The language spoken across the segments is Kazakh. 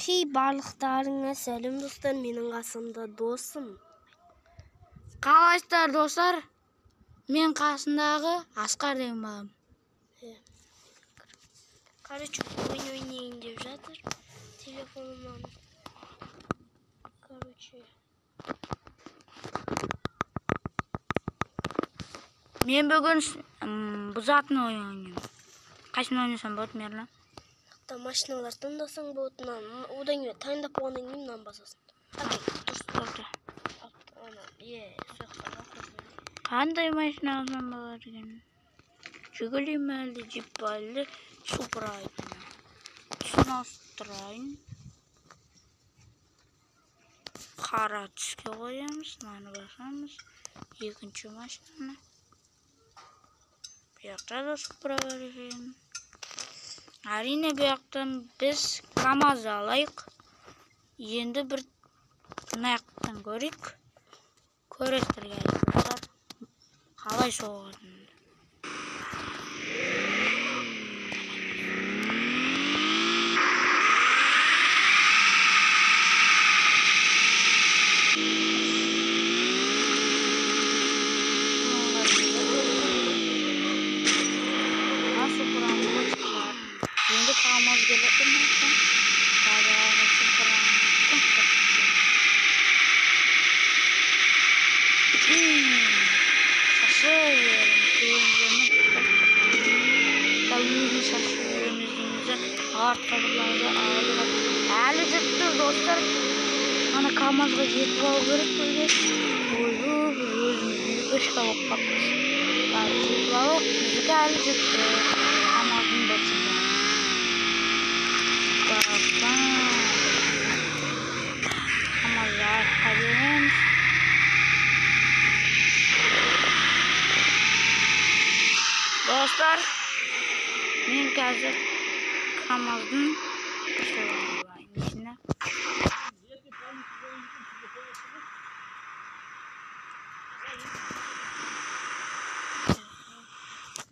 Барлықтарыңа сәлем достар, менің қасымда досым. Қалайсыздар достар? Мен қасындағы Асқар деген балам. Короче, ойнайын деп жатыр телефонымнан. Короче. Мен бүгін бұзатын ойын ойнаймын. Қайсын ойнасам болады, Мерлан? Машиналар таңдасаң болады, одан кейін таңдап болғаннан кейін мынаны басасың. Окей, дұрыс. Қандай машина алсам болады екен? Жигули ме әлде джип па әлде Супра екен? Сынастырайын. Қара түске қоямыз, мынаны басамыз. Екінші машинаны. Бұяқта да Супра бар екен. Әрине бұяқтан біз КамАЗ алайық. Енді бір наяқтан көрейік. Көресіздерге айтыңыздар. Қалай соғатынын. Енді КамАЗ келетін болса, базарға әлі жетті достар. Ана КамАЗға жетіп алу керек бізге. Өзіміздің көшке болып қаппыз. Жетіп алу бізге әлі жетті. КамАЗдың батысында. КамАЗға қадеміз. Dostlar, men қазір КамАЗдың ішіне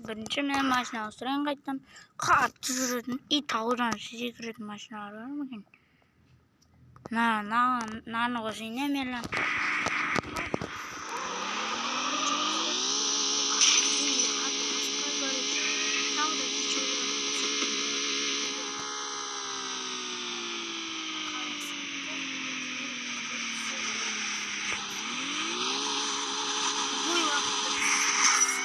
бірінші мен машина ауыстырайын қайттан. Қатты жүретін, таудан секіретін машиналар бар ма екен? Наны қосайын, Мерлан.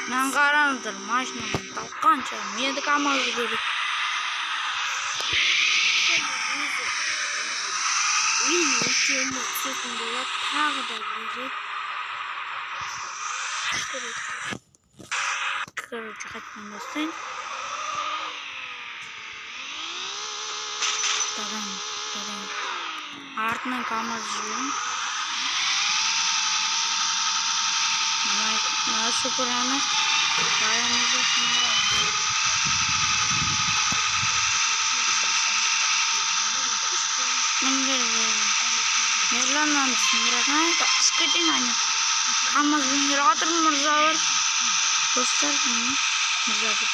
Мен қараңыздар, машинаның талқанша, мені КамАЗ керек. Тағы да керек. Короче, қайтқан бастайын. Артынан КамАЗ жүрейін. Мына Супраны баямызды сындырамыз. Мерланнан сындырасың, ішкетін әне. КамАЗ генератор мырза бар. Достар, мырза бар.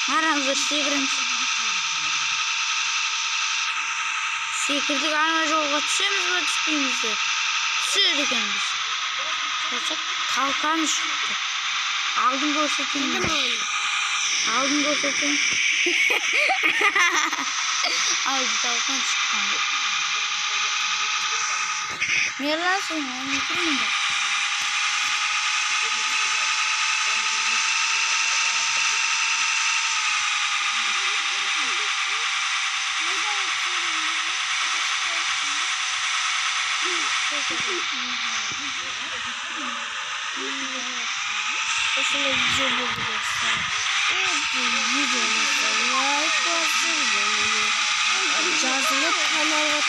Қараңыздар, секіреміз. Секірдік, ана жолға түсеміз ба, түспейміз де. Түседі екенбіз. Талқан шықты. Алдын көрсетейін. Алдын көрсетейін. Алды талқан шыққан. Мерлан сен оны тұрмын да. Если видео будет лайк жазылып каналға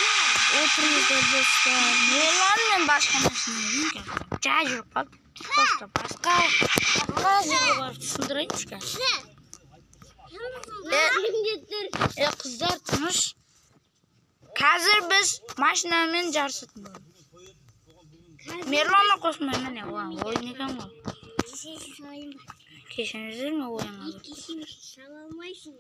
отырыңыздар достар. Мерлан мен басқа машинамен жай жүріп қалып, просто басқа жерге барып түсіндірейінші қазір. Қыздар тыныш. Қазір біз машинамен жарысатын боламыз. Мерланға қосмаймын, ойын екен ғой. Кешіңіздер ме ойыңызды? Кешіңіз сала алмайсың.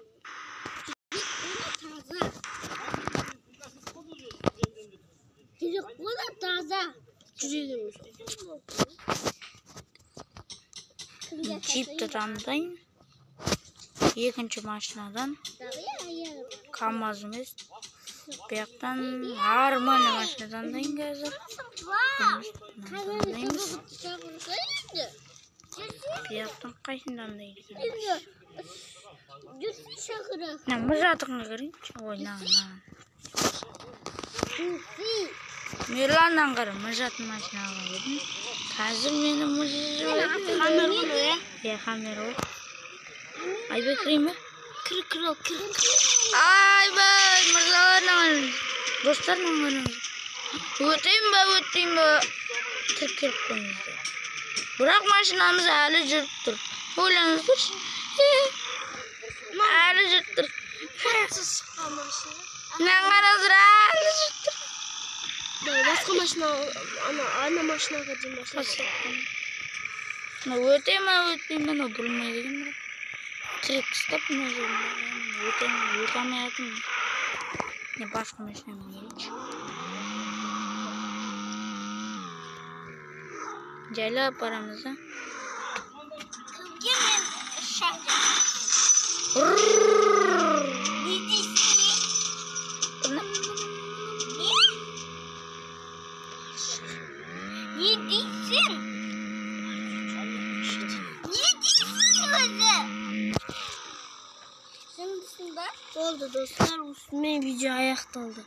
Jeep'te tanıdayım. Ikinci maşinadan Kamaz'ımız. Bu yaktan Harmony maşinadan da ingezir. Bu yaktan kaysından da ingezir. Ne mızatına girin. Oyna. Milan'dan girin. Mızat maşinadan girin. Hazır benim mızatı. Kamera bunu ya. Ya kamera o. Ay bekleyeyim mi? Kır. Ay be mırzalar dostlar mı? Öteyim be. Tırkır koyuyor. Bırak maşinamızı hali cırttır. Oylanızdır. Hali cırttır. Fransız maşina. Ne karazır hali cırttır. Başka maşina ana maşina kadar maşina. Öteyim ben o bulmayayım. Kırık stop ne zaman? Ötemeyedim. Ne başka maşina mı hiç? Gel paramıza. Oldu dostlar. Üstüme video ayakta oldu.